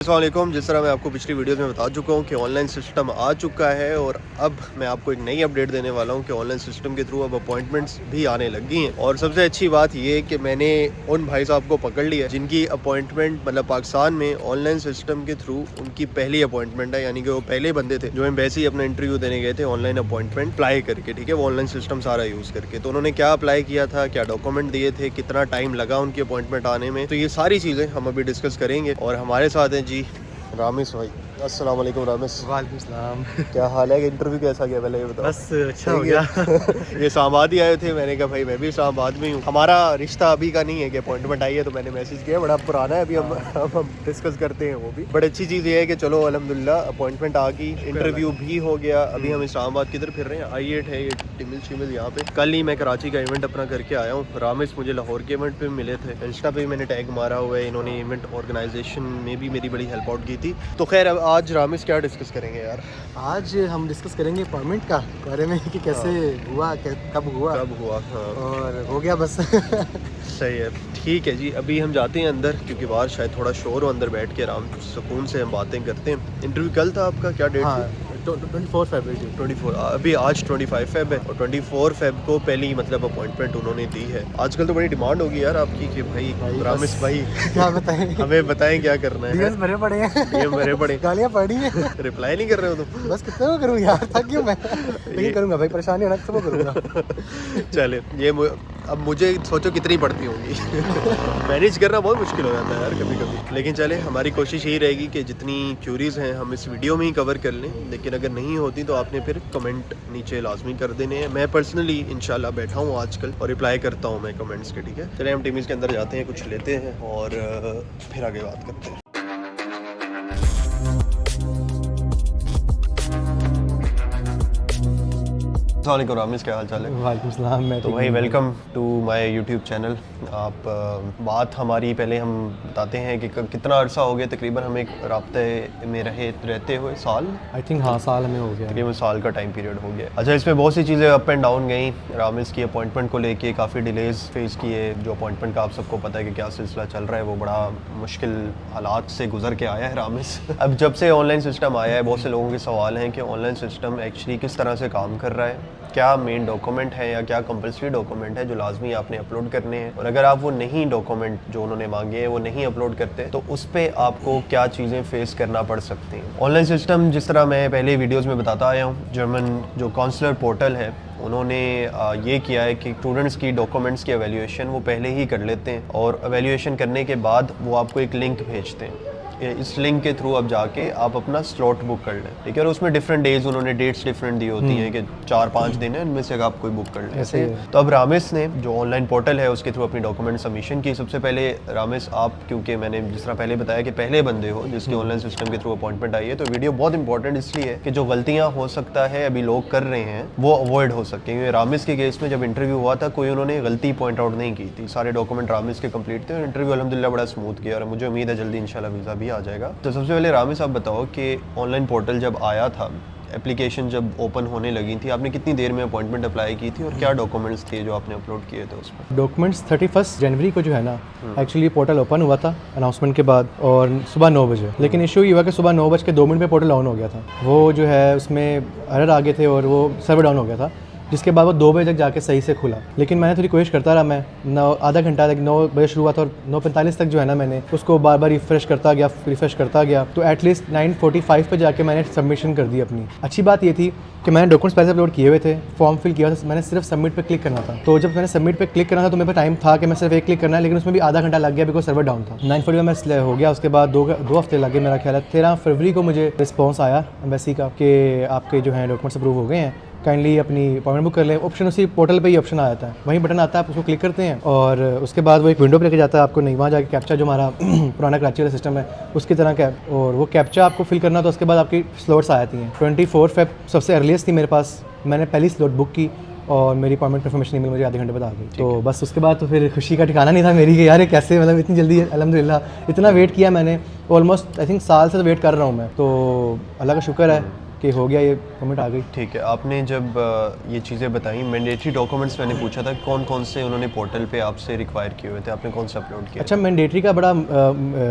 अस्सलामुअलैकुम। जिस तरह मैं आपको पिछली वीडियोस में बता चुका हूँ कि ऑनलाइन सिस्टम आ चुका है और अब मैं आपको एक नई अपडेट देने वाला हूँ कि ऑनलाइन सिस्टम के थ्रू अब अपॉइंटमेंट्स भी आने लगी हैं। और सबसे अच्छी बात ये है कि मैंने उन भाई साहब को पकड़ लिया जिनकी अपॉइंटमेंट मतलब पाकिस्तान में ऑनलाइन सिस्टम के थ्रू उनकी पहली अपॉइंटमेंट है, यानी कि वो पहले बंदे थे जो एम्बेसी अपना इंटरव्यू देने गए थे ऑनलाइन अपॉइंटमेंट अप्लाई करके, ठीक है, वो ऑनलाइन सिस्टम सारा यूज़ करके। तो उन्होंने क्या अप्लाई किया था, क्या डॉक्यूमेंट दिए थे, कितना टाइम लगा उनकी अपॉइंटमेंट आने में, तो ये सारी चीज़ें हम अभी डिस्कस करेंगे। और हमारे साथ हैं जी रामिस भाई। अस्सलाम वालेकुम रामिस। वालेकुम सलाम। क्या हाल है? इंटरव्यू कैसा गया पहले ये बताओ। बस अच्छा हो गया। ये इस्लामाबाद ही आए थे, मैंने कहा भाई मैं भी इस्लामाबाद में हूँ। हमारा रिश्ता अभी का नहीं है कि अपॉइंटमेंट आई है तो मैंने मैसेज किया, बड़ा पुराना है, अभी हम डिस्कस करते हैं वो भी। बड़ी अच्छी चीज़ ये है कि चलो अल्हम्दुलिल्लाह अपॉइंटमेंट आ गई, इंटरव्यू भी हो गया। अभी हम इस्लामाबाद किधर फिर रहे हैं, I8 है ये टिमिल शिमिल यहाँ पे। कल ही मैं कराची का इवेंट अपना करके आया हूँ। रामिस मुझे लाहौर के इवेंट पे मिले थे, इंस्टा पे मैंने टैग मारा हुआ है, इन्होंने इवेंट ऑर्गेनाइजेशन में भी मेरी बड़ी हेल्प आउट की थी। तो खैर अब आज रामिस क्या डिस्कस करेंगे यार? आज हम डिस्कस करेंगे अपॉइंटमेंट का बारे में कि कैसे हुआ, कब हुआ हाँ। और हो गया बस। सही है, ठीक है जी। अभी हम जाते हैं अंदर क्योंकि बाहर शायद थोड़ा शोर हो, अंदर बैठ के आराम सुकून से हम बातें करते हैं। इंटरव्यू कल था आपका, क्या डेट थी? 24 फरवरी। 24 अभी आज 25 फेब है और 24 फेब को पहली मतलब अपॉइंटमेंट उन्होंने दी है। आजकल तो बड़ी डिमांड होगी यार आपकी कि भाई रामिस भाई क्या बताएं, हमें बताएं क्या करना है। डीएस भरे पड़े हैं, डीएम भरे पड़े, गालियाँ पड़ी हैं, रिप्लाई नहीं कर रहे हो तुम। बस कितना करूँ यार, थक गया मैं, लेकिन करूँगा भाई, परेशानी होना सब करूँगा। चले ये अब मुझे सोचो कितनी पड़ती होंगी। मैनेज करना बहुत मुश्किल हो जाता है यार कभी कभी, लेकिन चले हमारी कोशिश यही रहेगी कि जितनी क्यूरीज हैं हम इस वीडियो में ही कवर कर लें, लेकिन अगर नहीं होती तो आपने फिर कमेंट नीचे लाजमी कर देने हैं। मैं पर्सनली इंशाल्लाह बैठा हूँ आजकल और रिप्लाई करता हूँ मैं कमेंट्स के, ठीक है। चले हम टीम्स के अंदर जाते हैं, कुछ लेते हैं और फिर आगे बात करते हैं। अस्सलामुअलैकुम रामिस, क्या हाल चाल है? वालेकुम सलाम। मैं तो भाई welcome to my YouTube channel. आप बात हमारी पहले हम बताते हैं कि कितना अरसा हो गया तकरीबन हम एक राब्ते में रहते हुए? साल, आई थिंक हाँ साल हमें हो गया, तकरीबन साल का टाइम पीरियड हो गया। अच्छा, इसमें बहुत सी चीज़ें अप एंड डाउन गई। रामिस की अपॉइंटमेंट को लेके काफ़ी डिलेज फेस किए। जो अपॉइंटमेंट का आप सबको पता है कि क्या सिलसिला चल रहा है, वो बड़ा मुश्किल हालात से गुजर के आया है रामिस। अब जब से ऑनलाइन सिस्टम आया है, बहुत से लोगों के सवाल हैं कि ऑनलाइन सिस्टम एक्चुअली किस तरह से काम कर रहा है, क्या मेन डॉक्यूमेंट है या क्या कंपलसरी डॉक्यूमेंट है जो लाजमी आपने अपलोड करने हैं, और अगर आप वो नहीं डॉक्यूमेंट जो उन्होंने मांगे हैं वो नहीं अपलोड करते तो उस पर आपको क्या चीज़ें फेस करना पड़ सकती हैं। ऑनलाइन सिस्टम जिस तरह मैं पहले वीडियोस में बताता आया हूँ, जर्मन जो काउंसलर पोर्टल है उन्होंने ये किया है कि स्टूडेंट्स की डॉक्यूमेंट्स की एवेल्यूएशन वो पहले ही कर लेते हैं और एवेल्यूएशन करने के बाद वो आपको एक लिंक भेजते हैं। इस लिंक के थ्रू अब जाके आप अपना स्लॉट बुक कर लें, ठीक है। और उसमें डिफरेंट डेज उन्होंने डेट्स डिफरेंट दी होती हैं कि 4-5 दिन है, इनमें से आप कोई बुक कर लें ऐसे। तो अब रामिस ने जो ऑनलाइन पोर्टल है उसके थ्रू अपनी डॉक्यूमेंट सबमिशन की। सबसे पहले रामिस आप, क्योंकि मैंने जिस तरह पहले बताया कि पहले बंदे हो जिसके ऑनलाइन सिस्टम के थ्रू अपॉइंटमेंट आई है, तो वीडियो बहुत इंपॉर्टेंट इसलिए है कि जो गलतियाँ हो सकता है अभी लोग कर रहे हैं वो अवॉइड हो सकें। क्योंकि रामिस के केस में जब इंटरव्यू हुआ था कोई उन्होंने गलती पॉइंट आउट नहीं की थी, सारे डॉक्यूमेंट रामिस के कंप्लीट थे और इंटरव्यू अल्हम्दुलिल्लाह बड़ा स्मूथ गया और मुझे उम्मीद है जल्दी इंशाल्लाह वीज़ा भी आ जाएगा। तो सबसे पहले रामिस आप बताओ कि ऑनलाइन पोर्टल जब आया था, एप्लीकेशन जब ओपन होने लगी थी, आपने कितनी देर में अपॉइंटमेंट अप्लाई की थी और क्या डॉक्यूमेंट्स थे जो आपने अपलोड किए थे उसमें? डॉक्यूमेंट्स 31 जनवरी को जो है ना, एक्चुअली पोर्टल ओपन हुआ था अनाउंसमेंट के बाद और सुबह 9 बजे, लेकिन इशू ये हुआ कि सुबह 9:02 पे पोर्टल ऑन हो गया था। वो जो है उसमें एरर आ गए थे और वो सर्वर डाउन हो गया था, जिसके बाद वो 2 बजे तक जाके सही से खुला। लेकिन मैंने थोड़ी कोशिश करता रहा, मैं आधा घंटा तक 9 बजे शुरू हुआ था और 9:45 तक जो है ना मैंने उसको बार बार रिफ़्रेश करता गया, तो एटलीस्ट 9:45 पे जाके मैंने सबमिशन कर दी अपनी। अच्छी बात ये थी कि मैंने डॉक्यूमेंट्स पहले अपलोड किए हुए थे, फॉर्म फिल किया था, मैंने सिर्फ सबमिट पे क्लिक करना था। तो जब मैंने सबमिट पे क्लिक करना था तो मेरे पास टाइम था कि मैं सिर्फ एक क्लिक करना है, लेकिन उसमें भी आधा घंटा लग गया बिकॉज सर्वर डाउन था। 9:40 में हो गया, उसके बाद 2 हफ्ते लगे मेरा ख्याल है। 13 फरवरी को मुझे रिस्पॉन्स आया एम्बेसी का कि आपके जो है डॉक्यूमेंट्स अप्रूव हो गए हैं, काइंडली अपनी अपॉइंटमेंट बुक कर लें। ऑप्शन उसी पोर्टल पे ही ऑप्शन आ जाता है, वहीं बटन आता है, आप उसको क्लिक करते हैं और उसके बाद वो एक विंडो पे लेके जाता है आपको। नहीं, वहाँ जाके कैप्चा जो हमारा पुराना कराची वाला सिस्टम है उसकी तरह का, और वो कैप्चा आपको फिल करना, तो उसके बाद आपकी स्लॉट्स आ जाती हैं। 24 फेब सबसे अर्लीस्ट थी मेरे पास, मैंने पहली स्लॉट बुक की और मेरी अपॉइंटमेंट कन्फर्मेशन ईमेल मुझे आधे घंटे बाद आ गई। तो बस उसके बाद तो फिर खुशी का ठिकाना नहीं था मेरी कि यार कैसे, मतलब इतनी जल्दी, अल्हम्दुलिल्लाह इतना वेट किया मैंने, ऑलमोस्ट आई थिंक साल से वेट कर रहा हूँ मैं, तो अल्लाह का शुक्र है कि हो गया, ये पेमेंट आ गई। ठीक है, आपने जब ये चीज़ें बताई, मैंडेटरी डॉक्यूमेंट्स मैंने पूछा था कौन कौन से उन्होंने पोर्टल पे आपसे रिक्वायर किए हुए थे, आपने कौन सा अपलोड किया? अच्छा, मैंडेटरी का बड़ा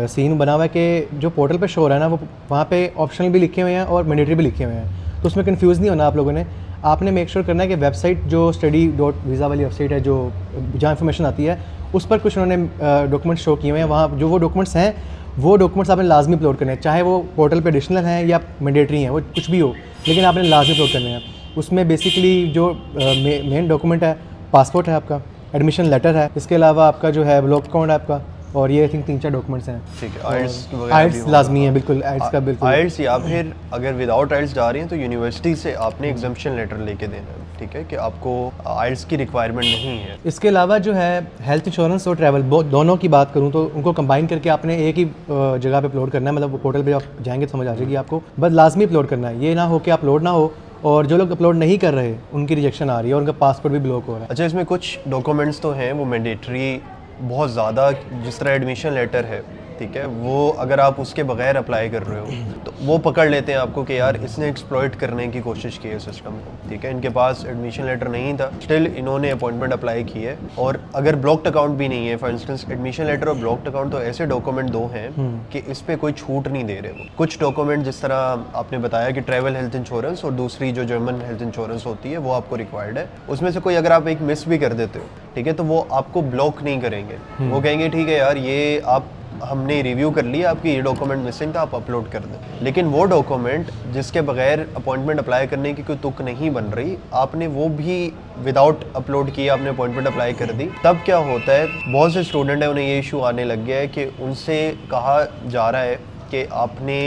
सीन बना हुआ है कि जो पोर्टल पे शो हो रहा है ना, वो वहाँ पे ऑप्शनल भी लिखे हुए हैं और मैंडेटरी भी लिखे हुए हैं, तो उसमें कंफ्यूज नहीं होना आप लोगों ने। आपने मेक श्योर करना है कि वेबसाइट जो study.visa वाली वेबसाइट है, जो जहाँ इन्फॉर्मेशन आती है, उस पर कुछ उन्होंने डॉक्यूमेंट्स शो किए हुए हैं। वहाँ जो वो डॉक्यूमेंट्स हैं, वो डॉक्यूमेंट्स आपने लाजमी अपलोड करने हैं, चाहे वो पोर्टल पे एडिशनल हैं या मैंडेटरी हैं, वो कुछ भी हो, लेकिन आपने लाजमी अपलोड करने हैं। उसमें बेसिकली जो मेन डॉक्यूमेंट है, पासपोर्ट है आपका, एडमिशन लेटर है, इसके अलावा आपका जो है ब्लॉक अकाउंट है आपका, और ये आई थिंक 3-4 डॉक्यूमेंट्स हैं। ठीक है, आइल्स आइल्स लाजमी है, बिल्कुल आइल्स का बिल्कुल। आइल्स, या फिर अगर विदाउट आइल्स जा रही हैं तो यूनिवर्सिटी से आपने एग्जाम्पशन लेटर लेके देना है, ठीक है, कि आपको आइल्स की रिक्वायरमेंट नहीं है। इसके अलावा जो है हेल्थ इंश्योरेंस और ट्रैवल दोनों की बात करूँ तो उनको कंबाइन करके आपने एक ही जगह पे अपलोड करना है, मतलब पोर्टल पे आप जाएंगे तो समझ आ जाएगी आपको, बस लाजमी अपलोड करना है। ये ना हो कि अपलोड ना हो और जो लोग अपलोड नहीं कर रहे उनकी रिजेक्शन आ रही है और उनका पासपोर्ट भी ब्लॉक हो रहा है। अच्छा, इसमें कुछ डॉक्यूमेंट्स तो हैं वो मैंडेटरी बहुत ज़्यादा, जिस तरह एडमिशन लेटर है, ठीक है, वो अगर आप उसके बगैर अप्लाई कर रहे हो तो वो पकड़ लेते हैं आपको कि यार इसने एक्सप्लॉइट करने की कोशिश की है सिस्टम को, ठीक है, इनके पास एडमिशन लेटर नहीं था, स्टिल इन्होंने अपॉइंटमेंट अप्लाई की है। और अगर ब्लॉक्ड अकाउंट भी नहीं है, फॉर इंस्टेंस एडमिशन लेटर और ब्लॉक्ड अकाउंट, तो ऐसे डॉक्यूमेंट दो हैं कि इस पर कोई छूट नहीं दे रहे वो। कुछ डॉक्यूमेंट जिस तरह आपने बताया कि ट्रैवल हेल्थ इंश्योरेंस और दूसरी जो जर्मन हेल्थ इंश्योरेंस होती है वो आपको रिक्वायर्ड है, उसमें से कोई अगर आप एक मिस भी कर देते हो, ठीक है, तो वो आपको ब्लॉक नहीं करेंगे। वो कहेंगे ठीक है यार, ये आप हमने रिव्यू कर लिया, आपकी ये डॉक्यूमेंट मिसिंग था, आप अपलोड कर दें। लेकिन वो डॉक्यूमेंट जिसके बगैर अपॉइंटमेंट अप्लाई करने की कोई तुक नहीं बन रही, आपने वो भी विदाउट अपलोड किया, आपने अपॉइंटमेंट अप्लाई कर दी, तब क्या होता है, बहुत से स्टूडेंट हैं उन्हें ये इशू आने लग गया है कि उनसे कहा जा रहा है कि आपने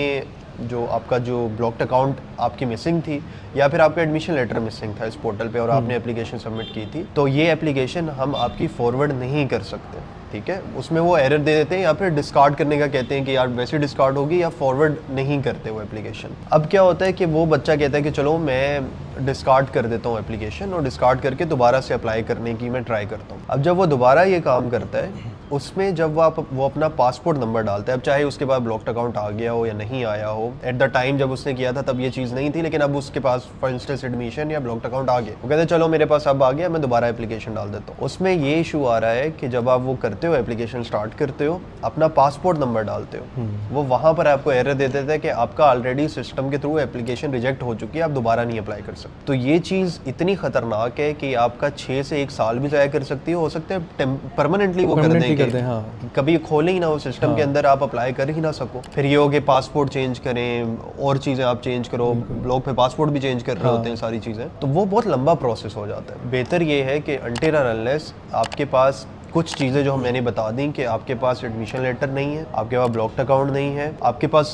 जो आपका जो ब्लॉक्ड अकाउंट आपकी मिसिंग थी या फिर आपका एडमिशन लेटर मिसिंग था इस पोर्टल पे और आपने एप्लीकेशन सबमिट की थी, तो ये एप्लीकेशन हम आपकी फॉरवर्ड नहीं कर सकते, ठीक है। उसमें वो एरर दे देते हैं या फिर डिस्कार्ड करने का कहते हैं कि यार वैसे डिस्कार्ड होगी, या फॉरवर्ड नहीं करते वो एप्लीकेशन। अब क्या होता है कि वो बच्चा कहता है कि चलो मैं डिस्कार्ड कर देता हूँ एप्लीकेशन, और डिस्कार्ड करके दोबारा से अप्लाई करने की मैं ट्राई करता हूँ। अब जब वो दोबारा ये काम करता है, उसमें जब वो अपना पासपोर्ट नंबर डालता है, अब चाहे उसके पास ब्लॉक्ड अकाउंट आ गया हो या नहीं आया हो, एट द टाइम जब उसने किया था तब ये चीज़ नहीं थी, लेकिन अब उसके पास फॉर इंस्टेंस एडमिशन या ब्लॉक्ड अकाउंट आ गया, वो कहते हैं चलो मेरे पास अब आ गया, मैं दोबारा एप्लीकेशन डाल देता हूँ। उसमें ये इशू आ रहा है कि जब आप वो करते हो, एप्लीकेशन स्टार्ट करते हो, अपना पासपोर्ट नंबर डालते हो, वो वहाँ पर आपको एरर दे देता है कि आपका ऑलरेडी सिस्टम के थ्रू एप्लीकेशन रिजेक्ट हो चुकी है, आप दोबारा नहीं अप्लाई कर सकते। तो ये चीज़ इतनी खतरनाक है कि आपका 6 से 1 साल भी ज़ाया कर सकती है, हो सकता है परमानेंटली वो कर दें, हाँ। कभी खोले ही ना हो सिस्टम के अंदर, आप अप्लाई कर ही ना सको। फिर ये हो कि पासपोर्ट चेंज करें और चीज़ें आप चेंज करो, लोग फिर पासपोर्ट भी चेंज कर रहे होते हैं, सारी चीज़ें, तो वो बहुत लंबा प्रोसेस हो जाता है। बेहतर ये है कि अनटिल और अनलेस आपके पास कुछ चीज़ें जो मैंने बता दी कि आपके पास एडमिशन लेटर नहीं है, आपके पास ब्लॉक्ड अकाउंट नहीं है, आपके पास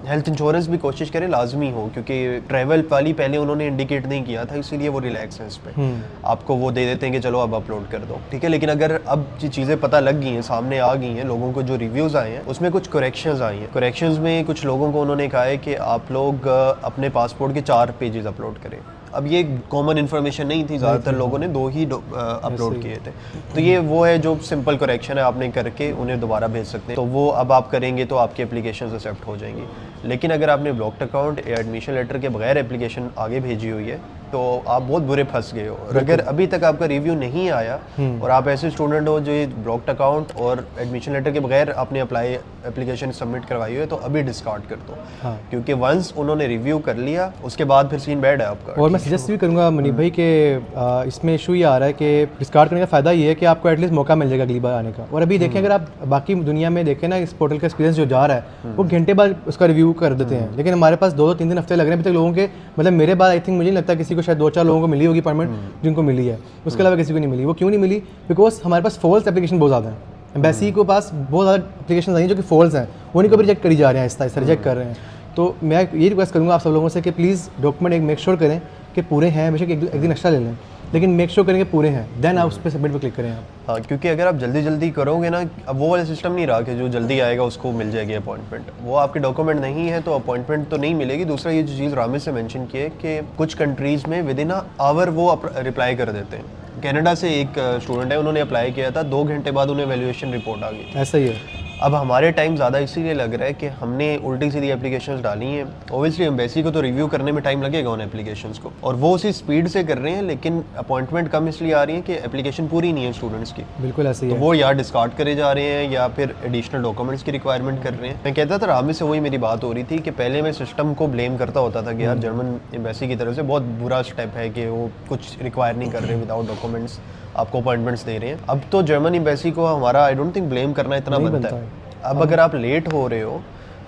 हेल्थ इंश्योरेंस भी कोशिश करें लाजमी हो, क्योंकि ट्रैवल वाली पहले उन्होंने इंडिकेट नहीं किया था, इसीलिए वो रिलैक्स है इस पे, आपको वो दे देते हैं कि चलो अब अपलोड कर दो, ठीक है। लेकिन अगर अब ये चीज़ें पता लग गई हैं, सामने आ गई हैं, लोगों को जो रिव्यूज़ आए हैं उसमें कुछ करेक्शंस आई हैं। करेक्शंस में कुछ लोगों को उन्होंने कहा है कि आप लोग अपने पासपोर्ट के 4 पेजेस अपलोड करें। अब ये कॉमन इन्फॉर्मेशन नहीं थी, ज़्यादातर लोगों ने 2 ही अपलोड किए थे, तो ये वो है जो सिंपल करेक्शन है, आपने करके उन्हें दोबारा भेज सकते हैं, तो वो अब आप करेंगे तो आपकी एप्लीकेशन एक्सेप्ट हो जाएंगी। लेकिन अगर आपने ब्लॉक्ड अकाउंट या एडमिशन लेटर के बगैर एप्लीकेशन आगे भेजी हुई है तो आप बहुत बुरे फंस गए हो। और अगर अभी तक आपका रिव्यू नहीं आया और आप ऐसे स्टूडेंट हो जो ब्लॉक्ड अकाउंट और एडमिशन लेटर के बगैर अपने एप्लीकेशन सबमिट करवाई हुई है, तो अभी डिस्कार्ड कर दो, हाँ। क्योंकि वंस उन्होंने रिव्यू कर लिया उसके बाद फिर सीन बैड है आपका। और मैं सजेस्ट भी करूँगा मनीप भाई कि इसमें इशू ये आ रहा है कि डिस्कार्ड करने का फ़ायदा ये है कि आपको एटलीस्ट मौका मिल जाएगा अगली बार आने का। और अभी देखें, अगर आप बाकी दुनिया में देखें ना, इस पोर्टल का एक्सपीरियंस जो जा रहा है वो घंटे बाद उसका रिव्यू कर देते हैं, लेकिन हमारे पास 2-3 हफ्ते लग रहे हैं अभी तक लोगों के, मतलब मेरे बाद आई थिंक मुझे नहीं लगता किसी को, शायद 2-4 लोगों को मिली होगी अपॉइंटमेंट जिनको मिली है, उसके अलावा किसी को नहीं मिली। वो क्यों नहीं मिली? बिकॉज हमारे पास फॉल्स एप्लीकेशन बहुत ज़्यादा है, एम्बेसी के पास बहुत ज़्यादा एप्लीकेशन आई हैं जो कि फॉल्स हैं, वो नहीं कभी रिजेक्ट करी जा रहे हैं, आहिस्ता रिजेक्ट कर रहे हैं। तो मैं ये रिक्वेस्ट करूँगा आप सब लोगों से कि प्लीज़ डॉक्यूमेंट एक मेक श्योर करें कि पूरे हैं, बेशक एक दिन एक्स्ट्रा ले लें, लेकिन मेक श्योर करें कि पूरे हैं, देन आप उस पर सबमिट पर क्लिक करें आप। हाँ, क्योंकि अगर आप जल्दी करोगे ना, अब वो वाला सिस्टम नहीं रहा कि जो जल्दी आएगा उसको मिल जाएगी अपॉइंटमेंट, वो आपके डॉक्यूमेंट नहीं है तो अपॉइंटमेंट तो नहीं मिलेगी। दूसरा ये जो चीज़ रामिस से मेंशन की है कि कुछ कंट्रीज़ में विद इन अ आवर वो रिप्लाई कर देते हैं। कनाडा से एक स्टूडेंट है, उन्होंने अप्लाई किया था, 2 घंटे बाद उन्हें वैल्यूएशन रिपोर्ट आ गई। ऐसा ही है। अब हमारे टाइम ज़्यादा इसीलिए लग रहा है कि हमने उल्टी सीधी एप्लीकेशंस डाली हैं। ओबियसली एम्बेसी को तो रिव्यू करने में टाइम लगेगा उन एप्लीकेशंस को, और वो उसी स्पीड से कर रहे हैं, लेकिन अपॉइंटमेंट कम इसलिए आ रही है कि एप्लीकेशन पूरी नहीं है स्टूडेंट्स की। बिल्कुल ऐसे ही तो है। वो या डिस्कार्ड करे जा रहे हैं या फिर एडिशनल डॉक्यूमेंट्स की रिक्वायरमेंट कर रहे हैं। मैं कहता था रामी से, वही मेरी बात हो रही थी कि पहले मैं सिस्टम को ब्लेम करता होता था कि यार जर्मन एम्बेसी की तरफ से बहुत बुरा स्टेप है कि वो कुछ रिक्वायर नहीं कर रहे, विदाउट डॉक्यूमेंट्स आपको अपॉइंटमेंट्स दे रहे हैं। अब तो जर्मन एम्बेसी को हमारा आई डोंट थिंक ब्लेम करना इतना नहीं बनता बनता है। अब अगर आप लेट हो रहे हो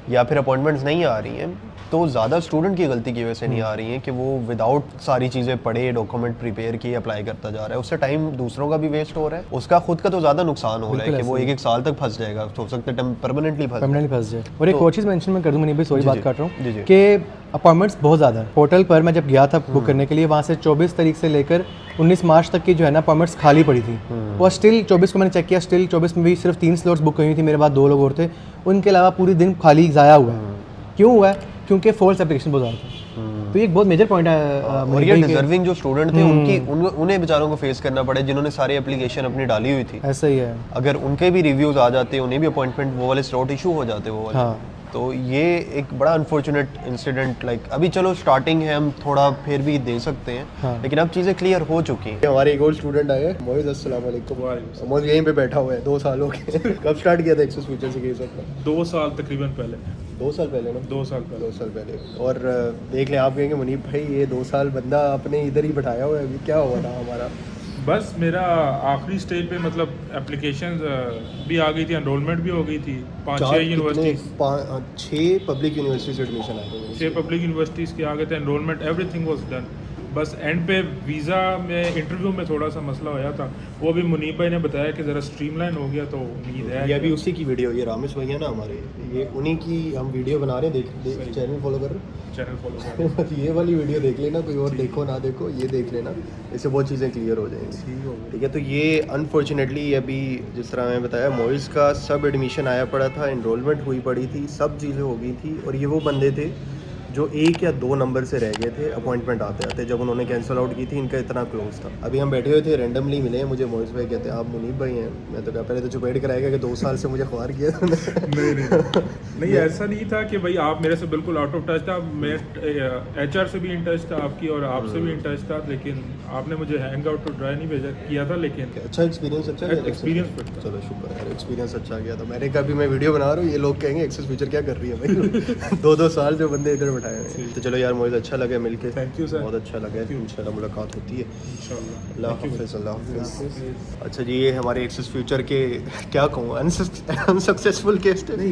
या फिर अपॉइंटमेंट्स नहीं आ रही हैं, तो ज़्यादा स्टूडेंट की गलती की वजह से नहीं आ रही हैं कि वो विदाउट सारी चीज़ें पढ़े, डॉक्यूमेंट प्रिपेयर किए, अप्लाई करता जा रहा है। उससे टाइम दूसरों का भी वेस्ट हो रहा है, उसका खुद का तो ज़्यादा नुकसान हो रहा है कि वो एक साल तक फंस जाएगा, हो सकता है परमानेंटली फंस जाए। और एक और चीज़ मेंशन मैं कर दूँ, मनीष भाई सॉरी बात काट रहा जी, हूँ, कि अपॉइंटमेंट्स बहुत ज़्यादा है। पोर्टल पर मैं जब गया था बुक करने के लिए, वहाँ से 24 तारीख से लेकर 19 मार्च तक की जो है ना अपॉइंटमेंट्स खाली पड़ी थी। और स्टिल 24 को मैंने चेक किया, स्टिल 24 में भी सिर्फ 3 स्लॉट्स बुक हुई थी, मेरे बाद 2 लोग और थे, उनके अलावा पूरी दिन खाली ज़ाया हुआ है। क्यों हुआ है? क्योंकि फॉल्स एप्लीकेशन बहुत ज़्यादा था। तो ये एक बहुत मेजर पॉइंट है। और ये डिजर्विंग जो स्टूडेंट थे उन्हें बेचारों को फेस करना पड़े, जिन्होंने सारी एप्लीकेशन अपनी डाली हुई थी। ऐसा ही है। अगर उनके भी रिव्यूज आ जाते, उन्हें भी अपॉइंटमेंट वो वाले स्लॉट इशू हो जाते वो वाले। हाँ। तो ये एक बड़ा अनफॉर्चुनेट इंसिडेंट, लाइक अभी चलो स्टार्टिंग है, हम थोड़ा फिर भी दे सकते हैं। हाँ। लेकिन अब चीज़ें क्लियर हो चुकी हैं। हमारे एक और स्टूडेंट आए हैं, मोइज़, अस्सलाम वालेकुम। मोइज़ यहीं पे बैठा हुआ है 2 साल हो गए। कब स्टार्ट किया था एक्सेस फ्यूचर से केस अपना? 2 साल तकरीबन पहले। 2 साल पहले ना? 2 साल पहले। 2 साल पहले। और देख लें, आप कहेंगे मुनीब भाई ये 2 साल बंदा आपने इधर ही बैठाया हुआ है, अभी क्या हुआ था हमारा? बस मेरा आखिरी स्टेज पे मतलब एप्लीकेशन भी आ गई थी, एनरोलमेंट भी हो गई थी। 5-6 यूनिवर्सिटीज़, 6 पब्लिक यूनिवर्सिटीज एडमिशन आए थे। 6 पब्लिक यूनिवर्सिटीज़ के आ गए थे, एनरोलमेंट एवरीथिंग वाज डन। बस एंड पे वीज़ा में इंटरव्यू में थोड़ा सा मसला होया था, वो भी मुनीब भाई ने बताया कि ज़रा स्ट्रीमलाइन हो गया, तो उम्मीद है ये अभी उसी की वीडियो, ये रामेश भैया ना हमारे, ये उन्हीं की हम वीडियो बना रहे हैं। देख चैनल फॉलो कर रहे चैनल फॉलो कर। ये वाली वीडियो देख लेना, कोई और देखो ना देखो, ये देख लेना, इससे बहुत चीज़ें क्लियर हो जाएंगी। ठीक है, तो ये अनफॉर्चुनेटली अभी जिस तरह मैं बताया, मोइज़ का सब एडमिशन आया पड़ा था, एनरोलमेंट हुई पड़ी थी, सब चीज़ें हो गई थी, और ये वो बंदे थे जो 1 या 2 नंबर से रह गए थे अपॉइंटमेंट आते आते, जब उन्होंने कैंसिल आउट की थी। इनका इतना क्लोज था। अभी हम बैठे हुए थे, रैंडमली मिले हैं मुझे मोइज़ भाई, कहते हैं आप मुनीब भाई हैं। मैं तो कहा पहले तो चुपेट कराएगा कि 2 साल से मुझे ख्वार किया था। नहीं ऐसा नहीं था कि भाई आप मेरे से बिल्कुल आउट ऑफ टच था। मैं HR से भी इन टच था आपकी, और आपसे भी इन टच था, लेकिन आपने मुझे हैंग आउट टू ड्राई नहीं भेजा किया था। लेकिन अच्छा एक्सपीरियंस, अच्छा एक्सपीरियंस। चलो शुक्र है, एक्सपीरियंस अच्छा गया था। मैंने कहा भी मैं वीडियो बना रहा हूँ, ये लोग कहेंगे एक्सेस फ्यूचर क्या कर रही है भाई। 2-2 साल जो बंदे इधर बैठाए हैं। तो चलो यार मोइज़, अच्छा लगा मिलके। Thank you sir. बहुत अच्छा लगा, इंशाल्लाह मुलाकात होती है इंशाल्लाह। अल्लाह हाफ़िज़। अल्लाह हाफ़िज़। अच्छा जी, ये हमारे एक्सेस फ्यूचर के क्या कहूँ, अनसक्सेसफुल केस थे,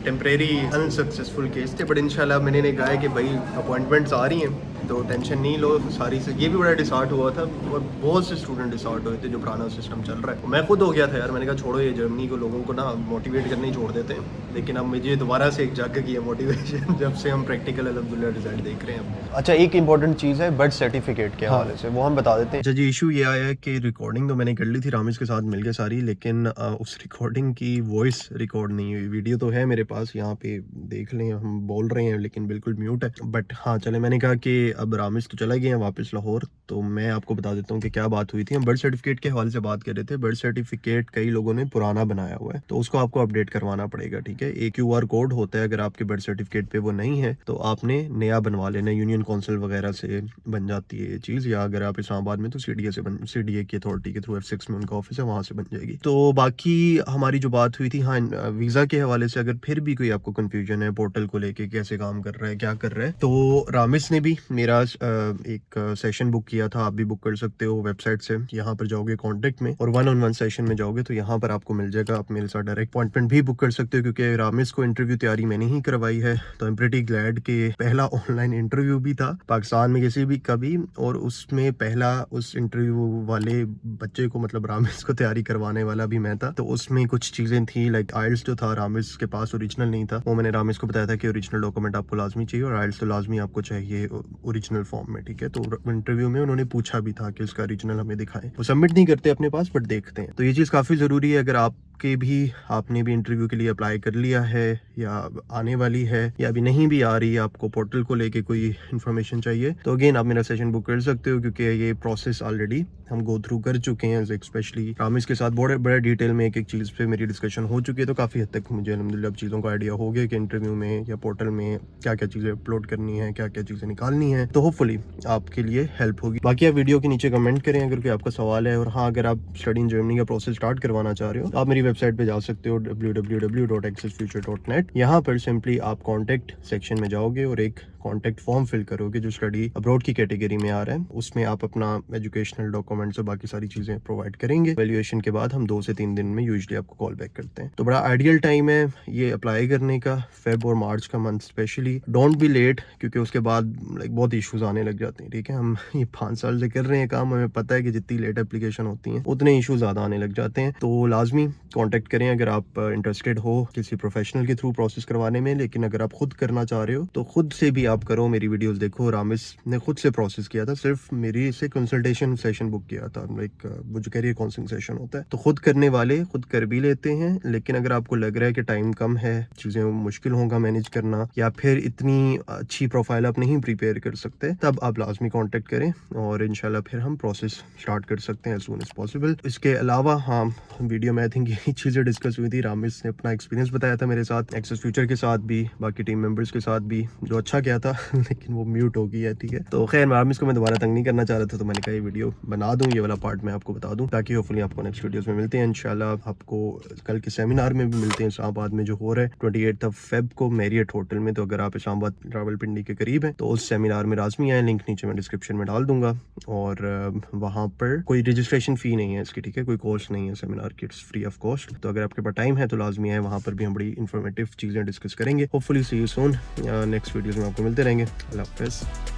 टेम्परेरी अनसक्सेसफुल केस थे, बट इंशाल्लाह मैंने कहा है कि भाई अपॉइंटमेंट्स आ रही हैं, तो टेंशन नहीं लो सारी से। ये भी बड़ा डिसहार्ट हुआ था, और बहुत से स्टूडेंट डिसहार्ट हुए थे जो पुराना सिस्टम चल रहा है। मैं खुद हो गया था यार, मैंने कहा छोड़ो ये जर्मनी को, लोगों को ना मोटिवेट करने ही छोड़ देते हैं। लेकिन अब मुझे दोबारा से एक जाग की है मोटिवेशन, जब से हम प्रैक्टिकल अल्हम्दुलिल्लाह रिजल्ट देख रहे हैं। अच्छा, एक इंपॉर्टेंट चीज़ है बर्थ सर्टिफिकेट के हवाले से, वो हम बता देते हैं। अच्छा जी, इशू ये आया है कि रिकॉर्डिंग तो मैंने कर ली थी रामिज़ के साथ मिलकर सारी, लेकिन उस रिकॉर्डिंग की वॉइस रिकॉर्ड नहीं हुई। वीडियो तो है मेरे पास, यहाँ पे देख लें, हम बोल रहे हैं लेकिन बिल्कुल म्यूट है। बट हाँ चले, मैंने कहा कि अब रामिज़ तो चला गए हैं वापस लाहौर, तो मैं आपको बता देता हूँ कि क्या बात हुई थी। हम बर्थ सर्टिफिकेट के हवाले से बात कर रहे थे। बर्थ सर्टिफिकेट कई लोगों ने पुराना बनाया हुआ है, तो उसको आपको अपडेट करवाना पड़ेगा। ठीक है, एक QR कोड होता है, अगर आपके बर्थ सर्टिफिकेट पे वो नहीं है तो आपने नया बनवा लेना। यूनियन काउंसिल वगैरह से बन जाती है ये चीज़, या अगर आप इस्लामाबाद में तो CDA की अथॉरिटी के थ्रू F6 में उनका ऑफिस है, वहाँ से बन जाएगी। तो बाकी हमारी जो बात हुई थी, हाँ वीज़ा के हवाले से अगर फिर भी कोई आपको कन्फ्यूजन है पोर्टल को लेके, कैसे काम कर रहा है, क्या कर रहा है, तो रामिस ने भी मेरा एक सेशन बुक किया था। आप भी बुक कर सकते हो वेबसाइट से, यहाँ पर जाओगे कॉन्टेक्ट में और 1-on-1 सेशन में जाओगे तो यहाँ पर आपको मिल जाएगा। आप मेरे साथ डायरेक्ट अपॉइंटमेंट भी बुक कर सकते हो, क्योंकि रामिस को इंटरव्यू तैयारी मैंने ही करवाई है। तो आई एम प्रीटी ग्लैड कि पहला ऑनलाइन इंटरव्यू भी था पाकिस्तान में किसी भी कभी, और उसमें पहला उस इंटरव्यू वाले बच्चे को, मतलब रामिस को तैयारी करवाने वाला भी मैं था। तो उसमें कुछ चीज़ें थी, लाइक आइल्स जो था रामिस के पास ओरिजिनल नहीं था, वो मैंने रामिस को बताया था कि ओरिजिनल डॉक्यूमेंट आपको लाजमी चाहिए और आइल्स तो लाजमी आपको चाहिए ओरिजिनल फॉर्म में। ठीक है, तो इंटरव्यू में उन्होंने पूछा भी था कि उसका ओरिजिनल हमें दिखाएं। वो सबमिट नहीं करते अपने पास, बट देखते हैं। तो ये चीज़ काफ़ी ज़रूरी है। अगर आप आपके भी आपने भी इंटरव्यू के लिए अप्लाई कर लिया है या आने वाली है या अभी नहीं भी आ रही, आपको पोर्टल को लेके कोई इन्फॉर्मेशन चाहिए, तो अगेन आप मेरा सेशन बुक कर सकते हो, क्योंकि ये प्रोसेस ऑलरेडी हम गो थ्रू कर चुके हैं। स्पेशली रामिस के साथ बड़े डिटेल में एक चीज़ पे मेरी डिस्कशन हो चुकी है, तो काफ़ी हद तक मुझे अल्हम्दुलिल्लाह अब चीज़ों का आइडिया हो गया कि इंटरव्यू में या पोर्टल में क्या क्या चीज़ें अपलोड करनी है, क्या क्या चीज़ें निकालनी है, तो होपफुली आपके लिए हेल्प होगी। बाकी आप वीडियो के नीचे कमेंट करें अगर कोई आपका सवाल है, और हाँ, अगर आप स्टडी इन जर्मनी का प्रोसेस स्टार्ट करवाना चाह रहे हो तो आप मेरी वेबसाइट पे जा सकते हो www.accessfuture.net। यहाँ पर सिंपली आप कॉन्टैक्ट सेक्शन में जाओगे और एक कॉन्टैक्ट फॉर्म फिल करोगे जो स्टडी अब्रॉड की कैटेगरी में आ रहा है। उसमें आप अपना एजुकेशनल डॉक्यूमेंट्स और बाकी सारी चीज़ें प्रोवाइड करेंगे। वैल्यूएशन के बाद हम 2 से 3 दिन में यूजुअली आपको कॉल बैक करते हैं। तो बड़ा आइडियल टाइम है ये अप्लाई करने का, फेब और मार्च का month specially. Don't be late, क्योंकि उसके बाद बहुत इशूज़ आने लग जाते हैं। ठीक है, हम ये 5 साल से कर रहे हैं काम, हमें पता है कि जितनी लेट एप्लीकेशन होती हैं उतने इशू ज़्यादा आने लग जाते हैं। तो लाजमी कॉन्टैक्ट करें अगर आप इंटरेस्टेड हो किसी प्रोफेशनल के थ्रू प्रोसेस करवाने में। लेकिन अगर आप खुद करना चाह रहे हो तो खुद से भी आप करो, मेरी वीडियोस देखो। रामिस ने खुद से प्रोसेस किया था, सिर्फ मेरी से कंसल्टेशन सेशन बुक किया था, लाइक वो जो कैरियर काउंसलिंग सेशन होता है। तो खुद करने वाले खुद कर भी लेते हैं, लेकिन अगर आपको लग रहा है कि टाइम कम है, चीज़ें मुश्किल होगा मैनेज करना, या फिर इतनी अच्छी प्रोफाइल आप नहीं प्रिपेयर कर सकते, तब आप लाजमी कॉन्टैक्ट करें और इंशाल्लाह फिर हम प्रोसेस स्टार्ट कर सकते हैं एज सून एज पॉसिबल। इसके अलावा हाँ, वीडियो में आई थिंक यही चीज़ें डिस्कस हुई थी। रामिस ने अपना एक्सपीरियंस बताया था मेरे साथ, एक्सेस फ्यूचर के साथ भी, बाकी टीम मेंबर्स के साथ भी, जो अच्छा किया था लेकिन वो म्यूट हो गई है। ठीक है, तो खैर रामिस को मैं दोबारा तंग नहीं करना चाह रहा था, तो मैंने कहा ये वीडियो बना दूँ, ये वाला पार्ट मैं आपको बता दूँ, ताकि होपफुली आपको नेक्स्ट वीडियोस में मिलते हैं इंशाल्लाह। आपको कल के सेमिनार में भी मिलते हैं इस्लामाबाद में जो हो रहा है 28 फेब को मैरियट होटल में। तो अगर आप इस्लामाबाद रावलपिंडी के करीब हैं तो उस सेमिनार में लाजमी आए, लिंक नीचे मैं डिस्क्रिप्शन में डाल दूंगा। और वहाँ पर कोई रजिस्ट्रेशन फ़ी नहीं है इसकी, ठीक है, कोई कॉस्ट नहीं है सेमिनार की, इट्स फ्री ऑफ कॉस्ट। तो अगर आपके पास टाइम है तो लाजमी है, वहाँ पर भी हम बड़ी इन्फॉर्मेटिव चीज़ें डिस्कस करेंगे। Hopefully see you soon, next videos में आपको मिलते रहेंगे। अल्लाह हाफ़िज़।